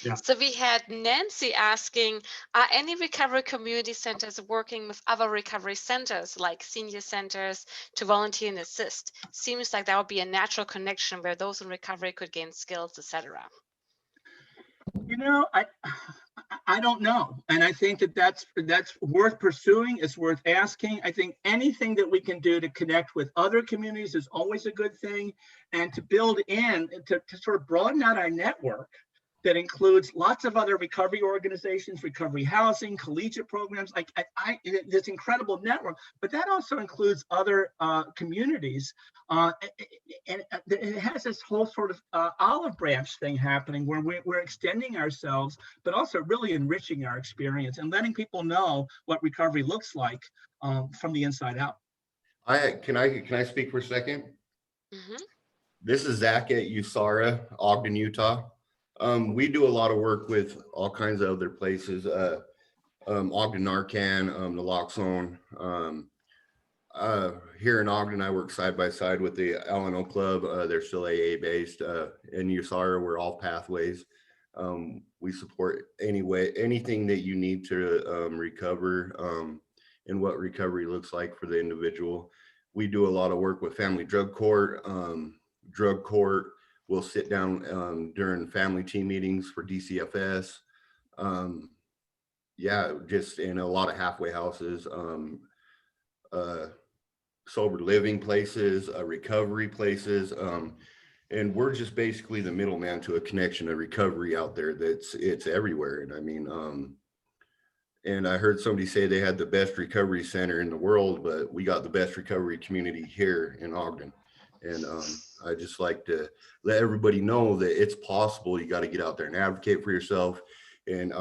Yeah. So we had Nancy asking, are any recovery community centers working with other recovery centers like senior centers to volunteer and assist? Seems like that would be a natural connection where those in recovery could gain skills, etc. You know, I don't know, and I think that's worth pursuing. It's worth asking. I think anything that we can do to connect with other communities is always a good thing, and to build in to sort of broaden out our network that includes lots of other recovery organizations, recovery housing, collegiate programs, like this incredible network, but that also includes other communities. And it has this whole sort of olive branch thing happening where we're extending ourselves, but also really enriching our experience and letting people know what recovery looks like from the inside out. Can I speak for a second? Mm-hmm. This is Zach at USARA, Ogden, Utah. We do a lot of work with all kinds of other places, Ogden Narcan, the Loxone. Here in Ogden, I work side by side with the L&O Club. They're still AA based. In USARA, we're all pathways. We support anything that you need to recover and what recovery looks like for the individual. We do a lot of work with family drug court. Drug court will sit down during family team meetings for DCFS. Yeah, just in a lot of halfway houses, sober living places, recovery places. And we're just basically the middleman to a connection of recovery out there it's everywhere. And I mean, and I heard somebody say they had the best recovery center in the world, but we got the best recovery community here in Ogden. And I just like to let everybody know that it's possible. You got to get out there and advocate for yourself and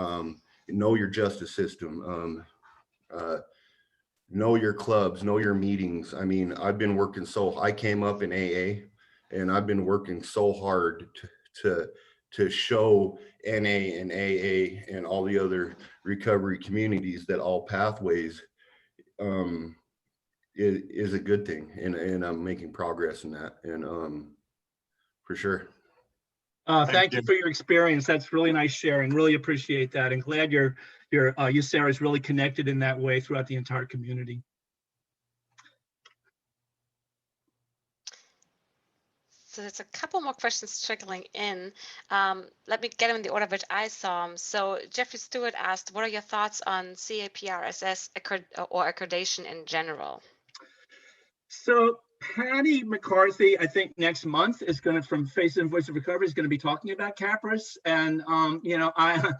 know your justice system, know your clubs, know your meetings. I mean, I've been working I came up in AA and I've been working so hard to show NA and AA and all the other recovery communities that all pathways is a good thing, and I'm making progress in that, and for sure. Thank you for your experience. That's really nice sharing. Really appreciate that, and glad your USARA is really connected in that way throughout the entire community. So there's a couple more questions trickling in. Let me get them in the order which I saw them. So Jeffrey Stewart asked, what are your thoughts on CAPRSS or accreditation in general? So Patty McCarthy, I think next month is going to, from Face and Voice of Recovery, is going to be talking about CAPRS, and you know, I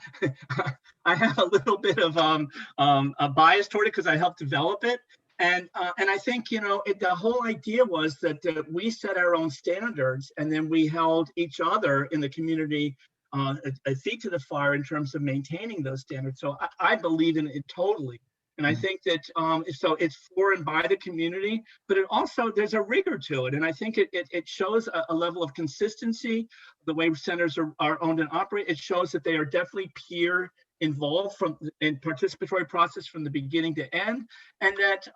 have a little bit of a bias toward it because I helped develop it, and I think, you know, the whole idea was that we set our own standards, and then we held each other in the community a feet to the fire in terms of maintaining those standards. So I believe in it totally. And I think that so it's for and by the community, but it also, there's a rigor to it. And I think it shows a level of consistency, the way centers are owned and operate. It shows that they are definitely peer involved in participatory process from the beginning to end. And that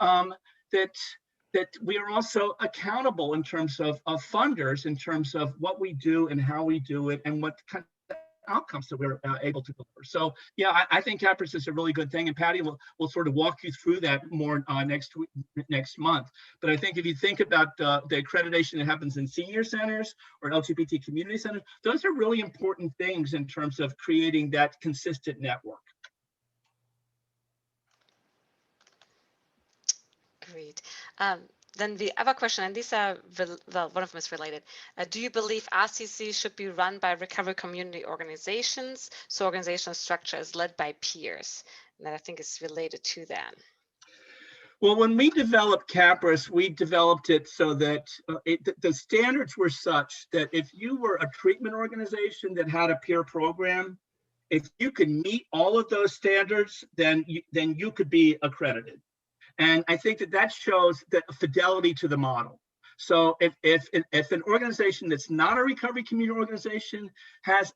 we are also accountable in terms of funders, in terms of what we do and how we do it, and what kind of outcomes that we're able to deliver. So yeah, I think CAPRIS is a really good thing, and Patty will sort of walk you through that more next month. But I think if you think about the accreditation that happens in senior centers or LGBT community centers, those are really important things in terms of creating that consistent network. Great. Then the other question, and these are, well, one of them is related. Do you believe RCC should be run by recovery community organizations, so organizational structure is led by peers? And that I think is related to that. Well, when we developed CAPRIS, we developed it so that the standards were such that if you were a treatment organization that had a peer program, if you could meet all of those standards, then you could be accredited. And I think that shows that fidelity to the model. So if an organization that's not a recovery community organization has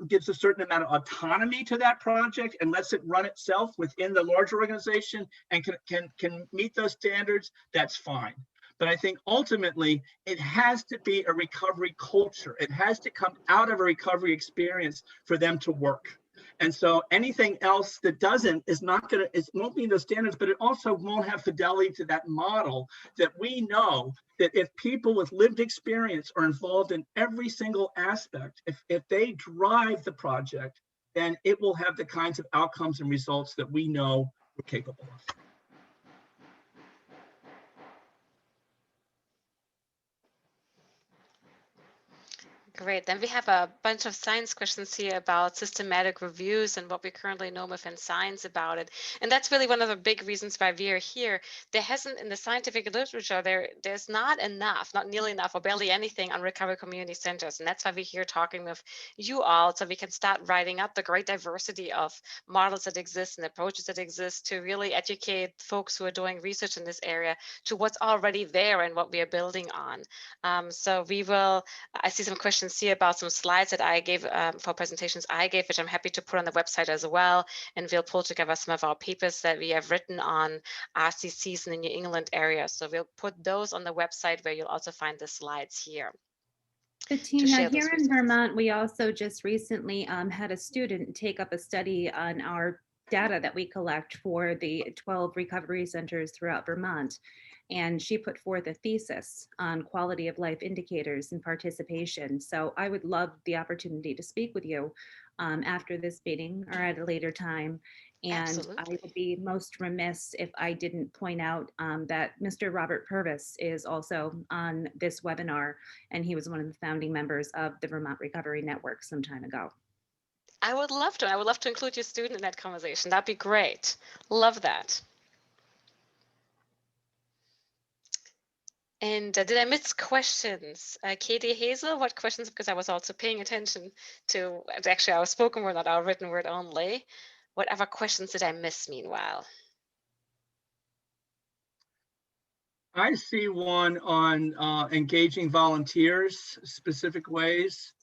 gives a certain amount of autonomy to that project and lets it run itself within the larger organization and can meet those standards, that's fine. But I think ultimately it has to be a recovery culture. It has to come out of a recovery experience for them to work. And so anything else that doesn't is not going to, it won't be in those standards, but it also won't have fidelity to that model that we know that if people with lived experience are involved in every single aspect, if they drive the project, then it will have the kinds of outcomes and results that we know we're capable of. Great. Then we have a bunch of science questions here about systematic reviews and what we currently know within science about it. And that's really one of the big reasons why we are here. There hasn't, in the scientific literature, there's not enough, not nearly enough, or barely anything on recovery community centers. And that's why we're here talking with you all, so we can start writing up the great diversity of models that exist and approaches that exist to really educate folks who are doing research in this area to what's already there and what we are building on. So we will, I see some questions see about some slides that I gave for presentations I gave, which I'm happy to put on the website as well. And we'll pull together some of our papers that we have written on RCCs in the New England area. So we'll put those on the website where you'll also find the slides here. Bettina, here in Vermont, we also just recently had a student take up a study on our data that we collect for the 12 recovery centers throughout Vermont. And she put forth a thesis on quality of life indicators and participation. So I would love the opportunity to speak with you after this meeting or at a later time. And Absolutely. I would be most remiss if I didn't point out that Mr. Robert Purvis is also on this webinar, and he was one of the founding members of the Vermont Recovery Network some time ago. I would love to. I would love to include your student in that conversation. That'd be great. Love that. And did I miss questions? Katie Hazel, what questions? Because I was also paying attention to actually our spoken word, not our written word only. Whatever questions did I miss meanwhile? I see one on engaging volunteers, specific ways.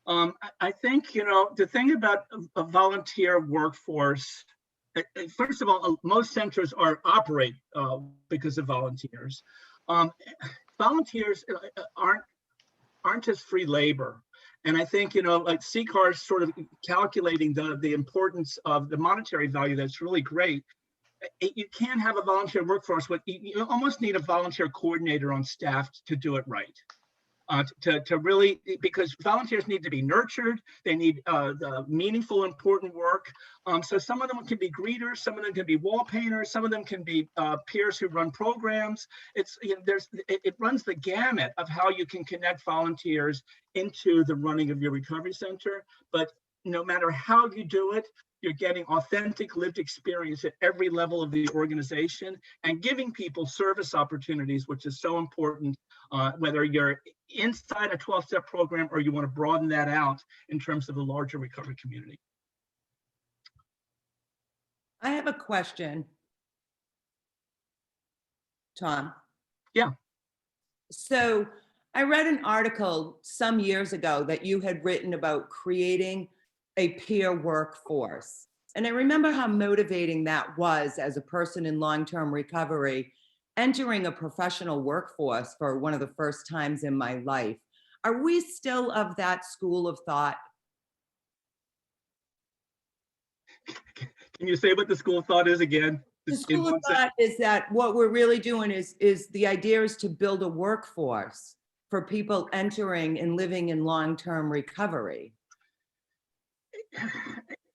I think, you know, the thing about a volunteer workforce, first of all, most centers operate because of volunteers. Volunteers aren't just free labor. And I think, you know, like CCAR is sort of calculating the importance of the monetary value. That's really great. You can't have a volunteer workforce, but you almost need a volunteer coordinator on staff to do it right. To really, because volunteers need to be nurtured, they need the meaningful, important work. So some of them can be greeters, some of them can be wall painters, some of them can be peers who run programs. It's, you know, it runs the gamut of how you can connect volunteers into the running of your recovery center. But no matter how you do it, you're getting authentic lived experience at every level of the organization and giving people service opportunities, which is so important, whether you're inside a 12-step program or you want to broaden that out in terms of the larger recovery community. I have a question, Tom. Yeah. So I read an article some years ago that you had written about creating a peer workforce. And I remember how motivating that was as a person in long-term recovery, entering a professional workforce for one of the first times in my life. Are we still of that school of thought? Can you say what the school of thought is again? The In school of one sentence? thought is that what we're really doing is the idea is to build a workforce for people entering and living in long-term recovery.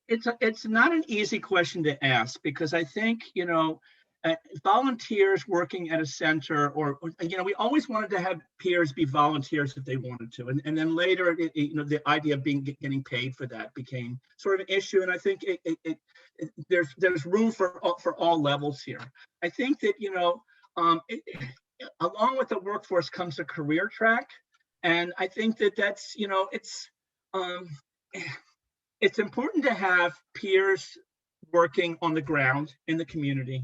It's not an easy question to ask, because I think, volunteers working at a center, or we always wanted to have peers be volunteers if they wanted to, and then later the idea of getting paid for that became sort of an issue, and I think there's room for all levels here. I think that along with the workforce comes a career track, and I think that's it's important to have peers working on the ground in the community.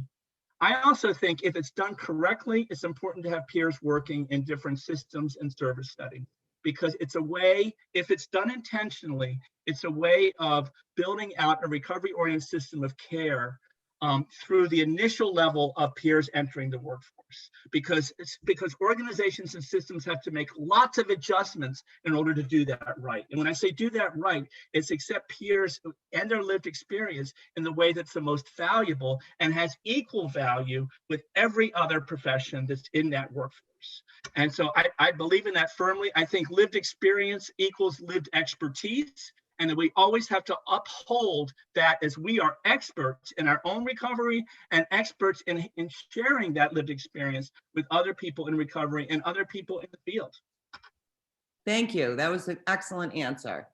I also think if it's done correctly, it's important to have peers working in different systems and service settings, because it's a way, if it's done intentionally, it's a way of building out a recovery-oriented system of care through the initial level of peers entering the workforce, because organizations and systems have to make lots of adjustments in order to do that right. And when I say do that right, it's accept peers and their lived experience in the way that's the most valuable and has equal value with every other profession that's in that workforce. And so I believe in that firmly. I think lived experience equals lived expertise, and that we always have to uphold that, as we are experts in our own recovery and experts in sharing that lived experience with other people in recovery and other people in the field. Thank you. That was an excellent answer.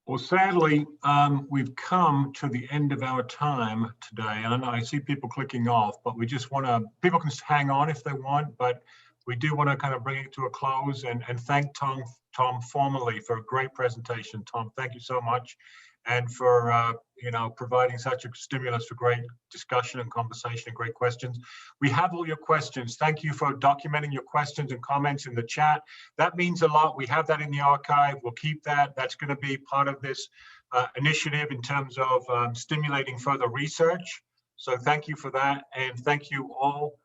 Well, sadly, we've come to the end of our time today. And I know I see people clicking off, but we just want to, people can hang on if they want, but we do want to kind of bring it to a close and thank Tom formally for a great presentation. Tom, thank you so much. And for, providing such a stimulus for great discussion and conversation and great questions. We have all your questions. Thank you for documenting your questions and comments in the chat. That means a lot. We have that in the archive. We'll keep that. That's going to be part of this initiative in terms of stimulating further research. So thank you for that. And thank you all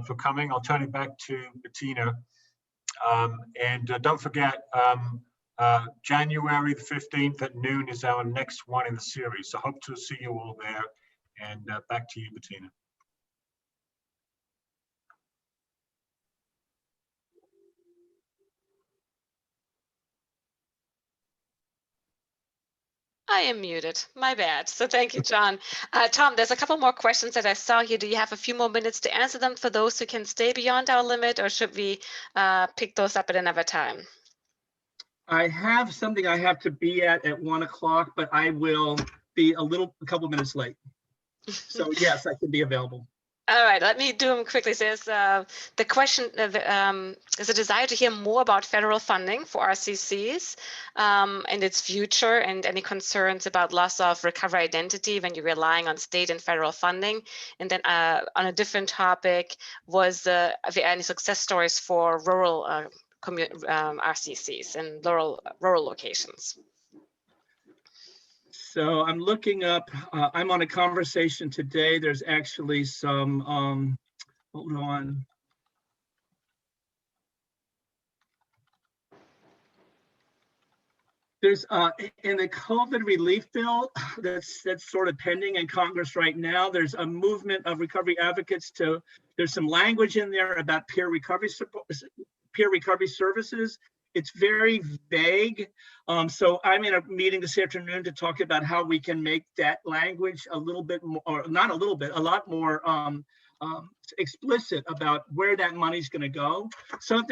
for coming. I'll turn it back to Bettina. And don't forget, January the 15th at noon is our next one in the series. So hope to see you all there. And back to you, Bettina. I am muted, my bad. So thank you, John. Tom, there's a couple more questions that I saw here. Do you have a few more minutes to answer them for those who can stay beyond our limit, or should we pick those up at another time? I have something I have to be at 1 o'clock, but I will be a couple minutes late. So yes, I can be available. All right, let me do them quickly. There's the question is a desire to hear more about federal funding for RCCs and its future, and any concerns about loss of recovery identity when you're relying on state and federal funding. And then on a different topic was are there any success stories for rural RCCs and rural locations? So I'm looking up, I'm on a conversation today. There's actually some, hold on. There's in the COVID relief bill that's sort of pending in Congress right now. There's a movement of recovery advocates there's some language in there about peer recovery services. It's very vague. So I'm in a meeting this afternoon to talk about how we can make that language a little bit more, or not a little bit, a lot more explicit about where that money's going to go. So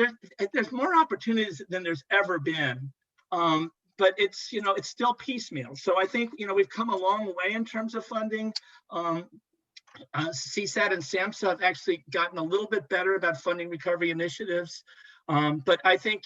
there's more opportunities than there's ever been. But it's still piecemeal. So I think we've come a long way in terms of funding. CSAT and SAMHSA have actually gotten a little bit better about funding recovery initiatives. But I think,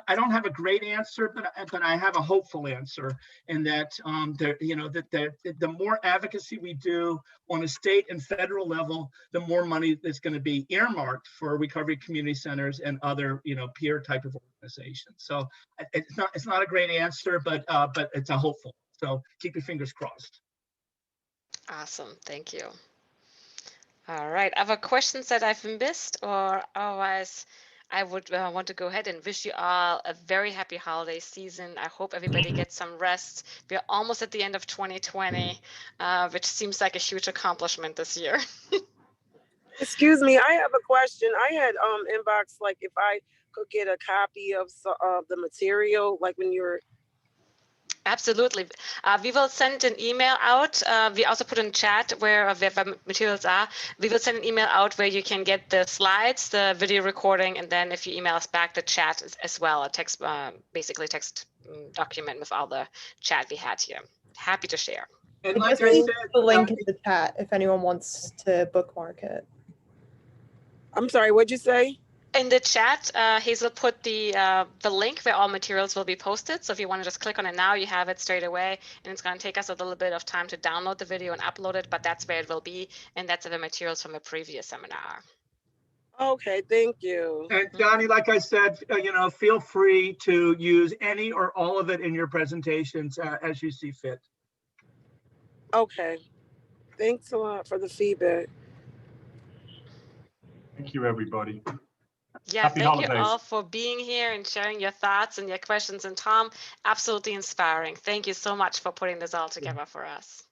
I don't have a great answer, but I have a hopeful answer in that, the more advocacy we do on a state and federal level, the more money that's going to be earmarked for recovery community centers and other, peer type of organizations. So it's not a great answer, but it's a hopeful. So keep your fingers crossed. Awesome, thank you. All right, other questions that I've missed or otherwise? I would want to go ahead and wish you all a very happy holiday season. I hope everybody gets some rest. We're almost at the end of 2020, which seems like a huge accomplishment this year. Excuse me, I have a question. I had inbox like if I could get a copy of the material, like when you're. Absolutely. We will send an email out. We also put in chat where the materials are. We will send an email out where you can get the slides, the video recording, and then if you email us back the chat as well, a text, basically text document with all the chat we had here. Happy to share. And I like just I leave said, the link in the chat if anyone wants to bookmark it. I'm sorry, what'd you say? In the chat, Hazel put the link where all materials will be posted. So if you want to just click on it now, you have it straight away. And it's going to take us a little bit of time to download the video and upload it, but that's where it will be. And that's the materials from the previous seminar. Okay, thank you. and Johnny, like I said, feel free to use any or all of it in your presentations as you see fit. Okay, thanks a lot for the feedback. Thank you, everybody. Yeah, Happy thank you holidays. all for being here and sharing your thoughts and your questions. And Tom, absolutely inspiring. Thank you so much for putting this all together for us.